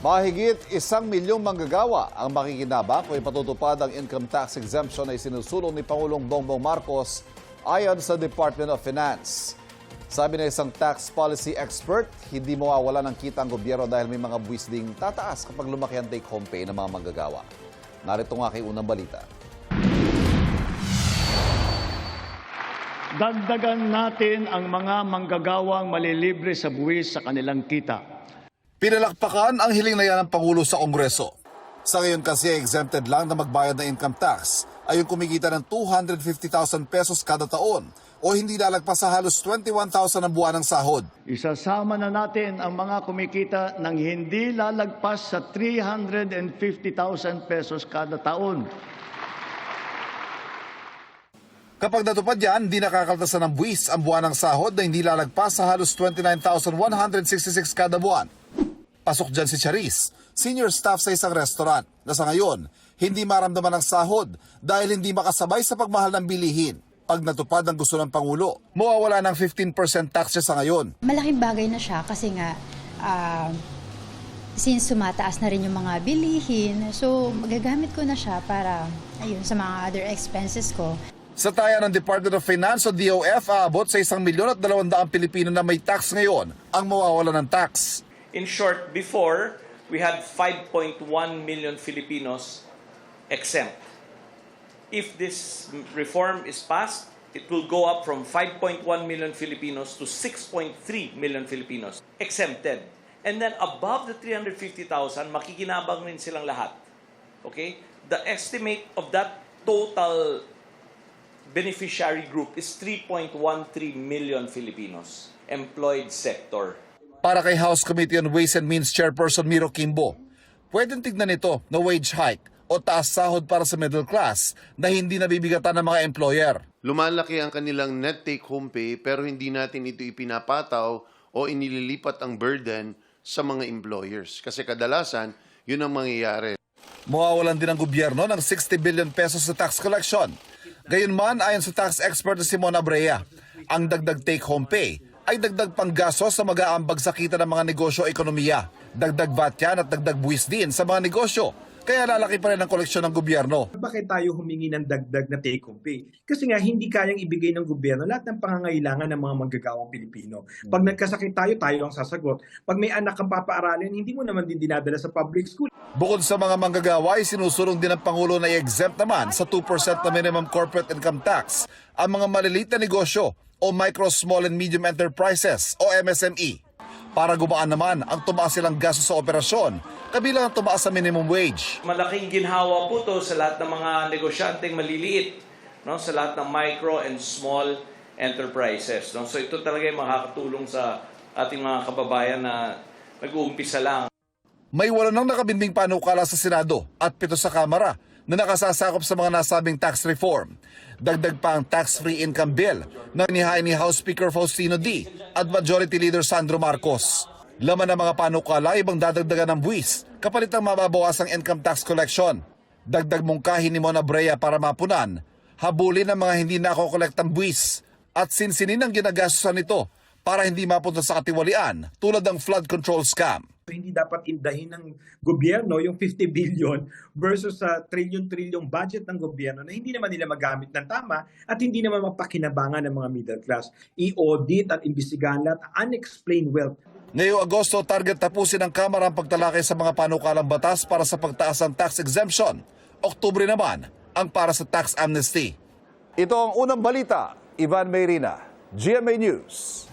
Mahigit 1 milyong manggagawa ang makikinabang kung ipatutupad ang income tax exemption na isinusulong ni Pangulong Bongbong Marcos ayon sa Department of Finance. Sabi ng isang tax policy expert, hindi mawawala ng kita ang gobyerno dahil may mga buwis ding tataas kapag lumaki ang take-home pay ng mga manggagawa. Narito nga kay unang balita. Dagdagan natin ang mga manggagawang malilibre sa buwis sa kanilang kita. Pinalakpakan ang hiling na yan ng Pangulo sa Kongreso. Sa ngayon kasi exempted lang na magbayad ng income tax ay yung kumikita ng 250,000 pesos kada taon o hindi lalagpas sa halos 21,000 ang buwan ng sahod. Isasama na natin ang mga kumikita ng hindi lalagpas sa 350,000 pesos kada taon. Kapag natupad yan, di nakakaltasan ng buwis ang buwan ng sahod na hindi lalagpas sa halos 29,166 kada buwan. Pasok dyan si Charis, senior staff sa isang restaurant na sa ngayon, hindi maramdaman ng sahod dahil hindi makasabay sa pagmahal ng bilihin. Pag natupad ang gusto ng Pangulo, mawawala ng 15% tax siya sa ngayon. Malaking bagay na siya kasi nga, since sumataas na rin yung mga bilihin, so magagamit ko na siya para ayun, sa mga other expenses ko. Sa taya ng Department of Finance o DOF, aabot sa 1,200,000 Pilipino na may tax ngayon ang mawawala ng tax. In short, before, we had 5.1 million Filipinos exempt. If this reform is passed, it will go up from 5.1 million Filipinos to 6.3 million Filipinos exempted. And then above the 350,000, makikinabang rin silang lahat. Okay? The estimate of that total beneficiary group is 3.13 million Filipinos, employed sector. Para kay House Committee on Ways and Means Chairperson Miro Kimbo, pwedeng tignan ito na wage hike o taas sahod para sa middle class na hindi nabibigatan ng mga employer. Lumalaki ang kanilang net take-home pay pero hindi natin ito ipinapataw o inililipat ang burden sa mga employers. Kasi kadalasan, yun ang mangyayari. Mawawalan din ang gobyerno ng 60 billion pesos sa tax collection. Gayunman, ayon sa tax expert na si Mona Brea, ang dagdag take-home pay ay dagdag panggasto sa mag-aambag sa kita ng mga negosyo o ekonomiya. Dagdag VAT yan at dagdag buwis din sa mga negosyo. Kaya lalaki pa rin ang koleksyon ng gobyerno. Bakit tayo humingi ng dagdag na take-home pay? Kasi nga hindi kayang ibigay ng gobyerno lahat ng pangangailangan ng mga manggagawang Pilipino. Pag nagkasakit tayo, tayo ang sasagot. Pag may anak kang papaaralin, hindi mo naman din dinadala sa public school. Bukod sa mga manggagawa, sinusulong din ng Pangulo na i-exempt naman sa 2% na minimum corporate income tax ang mga maliliit na negosyo o micro, small and medium enterprises o MSME. Para gumaan naman ang tumaas silang gasto sa operasyon, kabilang ang tumaas sa minimum wage. Malaking ginhawa po to sa lahat ng mga negosyanteng maliliit, no? Sa lahat ng micro and small enterprises. No? So ito talaga yung makakatulong sa ating mga kababayan na nag-uumpisa lang. May 8 nang nakabinding panukala sa Senado at 7 sa Kamara na nakasasakop sa mga nasabing tax reform. Dagdag pa ang tax-free income bill na inihain ni House Speaker Faustino D. at Majority Leader Sandro Marcos. Laman ng mga panukala, ibang dadagdagan ng buwis kapalit ang mababawasang income tax collection. Dagdag mungkahin ni Mona Brea para mapunan, habulin ang mga hindi nakokolektang buwis at sinsinin ang ginagastusan nito para hindi mapunta sa katiwalian tulad ng flood control scam. Hindi dapat indahin ng gobyerno yung 50 billion versus sa trillion-trillion budget ng gobyerno na hindi naman nila magamit ng tama at hindi naman mapakinabangan ng mga middle class. I-audit at imbestigahan lahat unexplained wealth. Ngayong Agosto, target tapusin ng Kamara ang pagtalakay sa mga panukalang batas para sa pagtaas ng tax exemption. Oktubre naman ang para sa tax amnesty. Ito ang unang balita. Ivan Mayrina, GMA News.